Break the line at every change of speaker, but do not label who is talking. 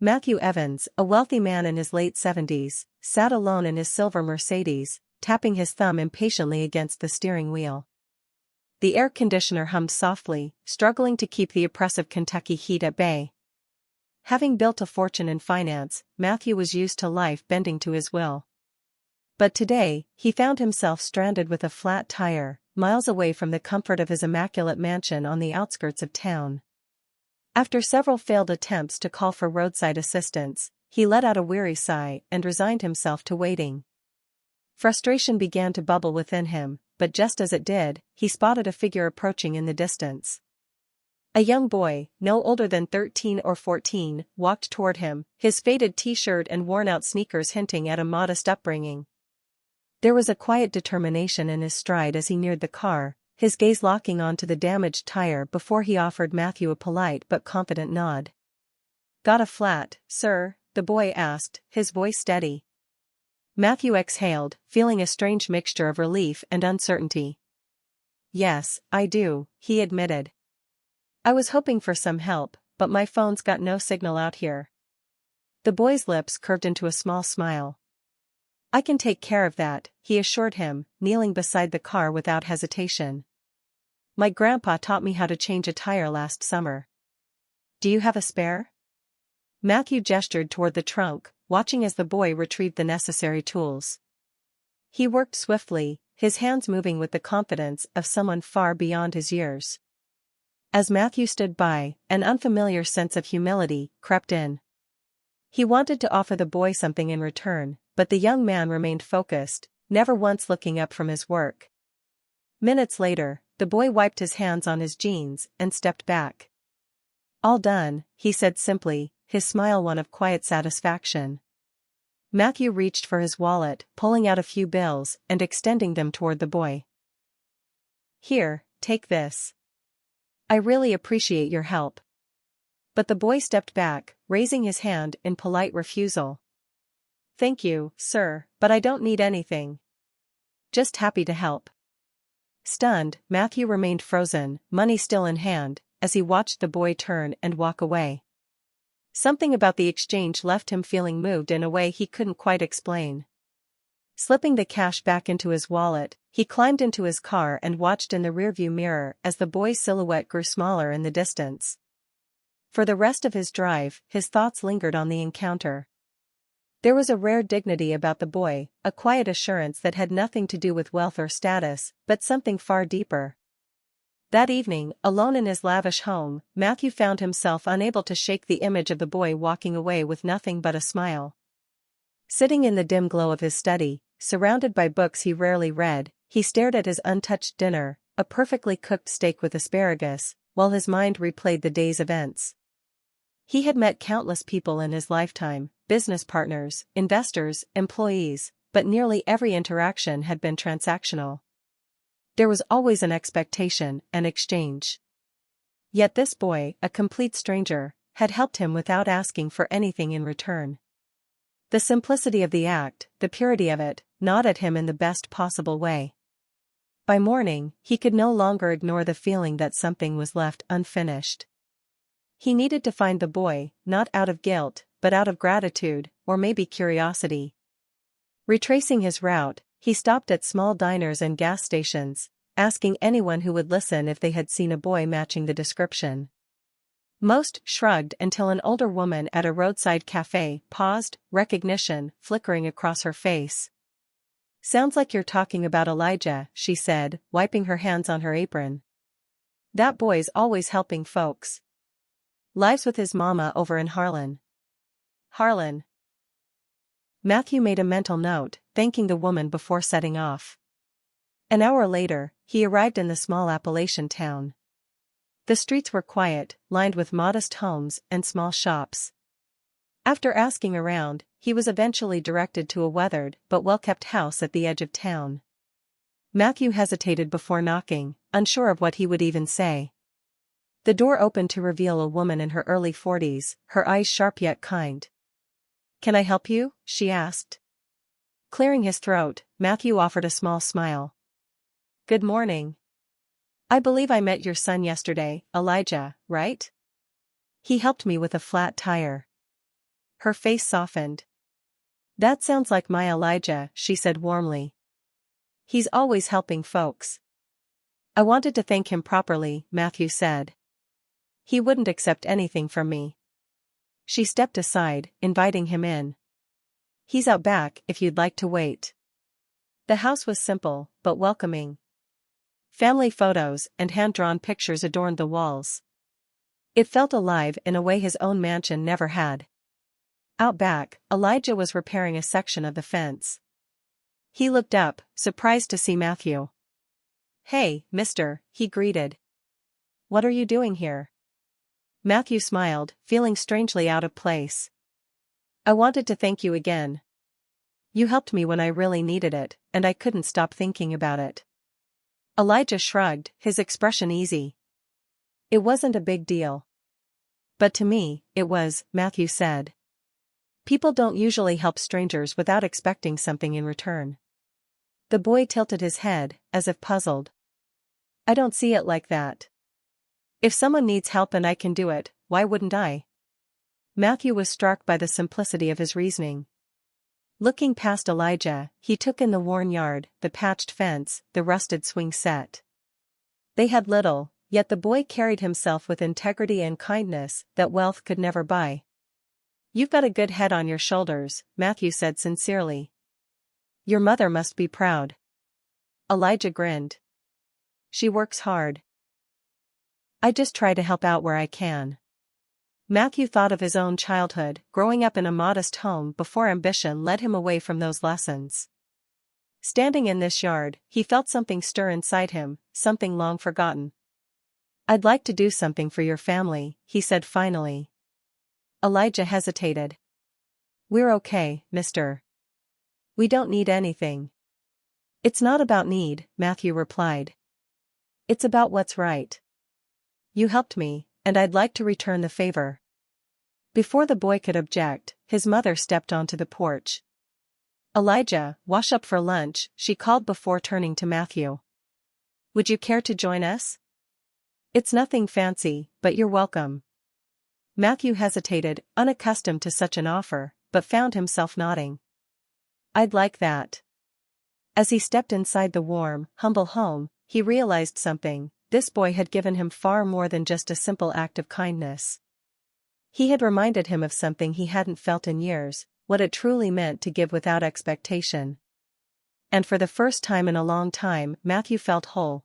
Matthew Evans, a wealthy man in his late 70s, sat alone in his silver Mercedes, tapping his thumb impatiently against the steering wheel. The air conditioner hummed softly, struggling to keep the oppressive Kentucky heat at bay. Having built a fortune in finance, Matthew was used to life bending to his will. But today, he found himself stranded with a flat tire, miles away from the comfort of his immaculate mansion on the outskirts of town. After several failed attempts to call for roadside assistance, he let out a weary sigh and resigned himself to waiting. Frustration began to bubble within him, but just as it did, he spotted a figure approaching in the distance. A young boy, no older than 13 or 14, walked toward him, his faded t-shirt and worn-out sneakers hinting at a modest upbringing. There was a quiet determination in his stride as he neared the car, his gaze locking onto the damaged tire before he offered Matthew a polite but confident nod. "Got a flat, sir?" the boy asked, his voice steady. Matthew exhaled, feeling a strange mixture of relief and uncertainty. "Yes, I do," he admitted. "I was hoping for some help, but my phone's got no signal out here." The boy's lips curved into a small smile. "I can take care of that," he assured him, kneeling beside the car without hesitation. "My grandpa taught me how to change a tire last summer. Do you have a spare?" Matthew gestured toward the trunk, watching as the boy retrieved the necessary tools. He worked swiftly, his hands moving with the confidence of someone far beyond his years. As Matthew stood by, an unfamiliar sense of humility crept in. He wanted to offer the boy something in return, but the young man remained focused, never once looking up from his work. Minutes later, the boy wiped his hands on his jeans and stepped back. "All done," he said simply, his smile one of quiet satisfaction. Matthew reached for his wallet, pulling out a few bills and extending them toward the boy. "Here, take this. I really appreciate your help." But the boy stepped back, raising his hand in polite refusal. "Thank you, sir, but I don't need anything. Just happy to help." Stunned, Matthew remained frozen, money still in hand, as he watched the boy turn and walk away. Something about the exchange left him feeling moved in a way he couldn't quite explain. Slipping the cash back into his wallet, he climbed into his car and watched in the rearview mirror as the boy's silhouette grew smaller in the distance. For the rest of his drive, his thoughts lingered on the encounter. There was a rare dignity about the boy, a quiet assurance that had nothing to do with wealth or status, but something far deeper. That evening, alone in his lavish home, Matthew found himself unable to shake the image of the boy walking away with nothing but a smile. Sitting in the dim glow of his study, surrounded by books he rarely read, he stared at his untouched dinner, a perfectly cooked steak with asparagus, while his mind replayed the day's events. He had met countless people in his lifetime, business partners, investors, employees, but nearly every interaction had been transactional. There was always an expectation, an exchange. Yet this boy, a complete stranger, had helped him without asking for anything in return. The simplicity of the act, the purity of it, gnawed at him in the best possible way. By morning, he could no longer ignore the feeling that something was left unfinished. He needed to find the boy, not out of guilt, but out of gratitude, or maybe curiosity. Retracing his route, he stopped at small diners and gas stations, asking anyone who would listen if they had seen a boy matching the description. Most shrugged until an older woman at a roadside cafe paused, recognition flickering across her face. "Sounds like you're talking about Elijah," she said, wiping her hands on her apron. "That boy's always helping folks. Lives with his mama over in Harlan." Harlan. Matthew made a mental note, thanking the woman before setting off. An hour later, he arrived in the small Appalachian town. The streets were quiet, lined with modest homes and small shops. After asking around, he was eventually directed to a weathered but well-kept house at the edge of town. Matthew hesitated before knocking, unsure of what he would even say. The door opened to reveal a woman in her early 40s, her eyes sharp yet kind. "Can I help you?" she asked. Clearing his throat, Matthew offered a small smile. "Good morning. I believe I met your son yesterday, Elijah, right? He helped me with a flat tire." Her face softened. "That sounds like my Elijah," she said warmly. "He's always helping folks." "I wanted to thank him properly," Matthew said. "He wouldn't accept anything from me." She stepped aside, inviting him in. "He's out back if you'd like to wait." The house was simple, but welcoming. Family photos and hand-drawn pictures adorned the walls. It felt alive in a way his own mansion never had. Out back, Elijah was repairing a section of the fence. He looked up, surprised to see Matthew. "Hey, mister," he greeted. "What are you doing here?" Matthew smiled, feeling strangely out of place. "I wanted to thank you again. You helped me when I really needed it, and I couldn't stop thinking about it." Elijah shrugged, his expression easy. "It wasn't a big deal." "But to me, it was," Matthew said. "People don't usually help strangers without expecting something in return." The boy tilted his head, as if puzzled. "I don't see it like that. If someone needs help and I can do it, why wouldn't I?" Matthew was struck by the simplicity of his reasoning. Looking past Elijah, he took in the worn yard, the patched fence, the rusted swing set. They had little, yet the boy carried himself with integrity and kindness that wealth could never buy. "You've got a good head on your shoulders," Matthew said sincerely. "Your mother must be proud." Elijah grinned. "She works hard. I just try to help out where I can." Matthew thought of his own childhood, growing up in a modest home before ambition led him away from those lessons. Standing in this yard, he felt something stir inside him, something long forgotten. "I'd like to do something for your family," he said finally. Elijah hesitated. "We're okay, mister. We don't need anything." "It's not about need," Matthew replied. "It's about what's right. You helped me, and I'd like to return the favor." Before the boy could object, his mother stepped onto the porch. "Elijah, wash up for lunch," she called before turning to Matthew. "Would you care to join us? It's nothing fancy, but you're welcome." Matthew hesitated, unaccustomed to such an offer, but found himself nodding. "I'd like that." As he stepped inside the warm, humble home, he realized something. This boy had given him far more than just a simple act of kindness. He had reminded him of something he hadn't felt in years, what it truly meant to give without expectation. And for the first time in a long time, Matthew felt whole,